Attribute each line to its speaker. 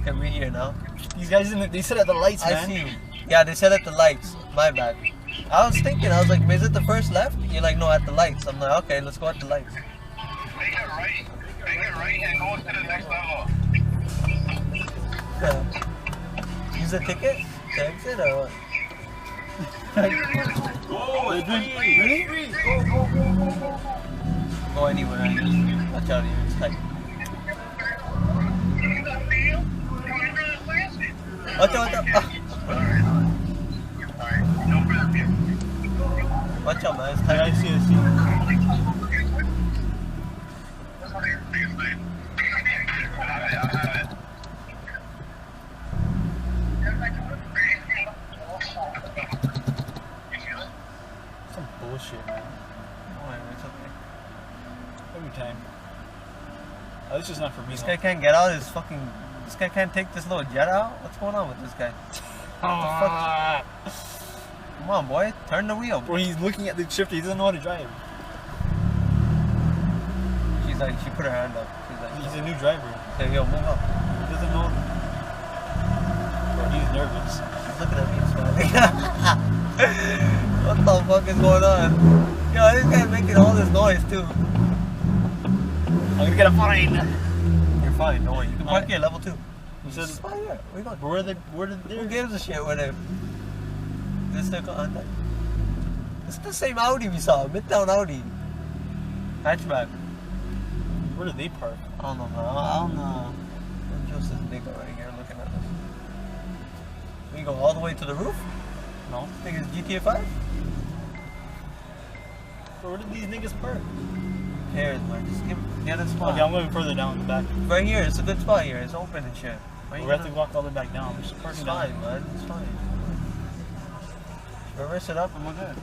Speaker 1: Okay, we're here now.
Speaker 2: These guys, they sit at the lights, man.
Speaker 1: I see you. Yeah, they said at the lights. My bad. I was thinking, I was like, is it the first left? You're like, no, at the lights. I'm like, okay, let's go at the lights.
Speaker 3: Make it right. Make it right and go to the next level.
Speaker 1: Use a ticket to exit or what?
Speaker 2: Really?
Speaker 1: Go anywhere, I guess. Watch out, it's tight. Watch out. Watch out, man. It's tight.
Speaker 2: Yeah, I see. Some bullshit, man.
Speaker 1: Oh, it's okay.
Speaker 2: Every time. Oh, this is not for me.
Speaker 1: This guy can't get out his fucking... This guy can't take this little jet out? What's going on with this guy? What the fuck? Come on, boy. Turn the wheel.
Speaker 2: Bro, he's looking at the shifter. He doesn't know how to drive.
Speaker 1: She's like, she put her hand up. She's like,
Speaker 2: He's a new driver.
Speaker 1: hey, yo, move up.
Speaker 2: He doesn't know. Bro, he's nervous.
Speaker 1: She's looking at me smiling. What the fuck is going on? Yo, this guy's making all this noise too.
Speaker 2: I'm gonna get a fine.
Speaker 1: You're fine, don't worry. You can park here, level 2.
Speaker 2: He said,
Speaker 1: Just park here. Where you going?
Speaker 2: where did they?
Speaker 1: Who gives a shit with him? This the contact. It's the same Audi we saw, Midtown Audi. Hatchback.
Speaker 2: Where did they park?
Speaker 1: I don't know, man. I don't know. There's just this nigga right here looking at us. We go all the way to the roof?
Speaker 2: No.
Speaker 1: I think it's GTA 5?
Speaker 2: Bro, where did these niggas park?
Speaker 1: Here, man. Just get a spot.
Speaker 2: Okay, I'm going further down in the back.
Speaker 1: Right here, it's a good spot here. It's open and shit.
Speaker 2: We have to walk all the way back down. We're just
Speaker 1: It's
Speaker 2: parking
Speaker 1: fine,
Speaker 2: down.
Speaker 1: man. It's fine. Reverse it up and we're good.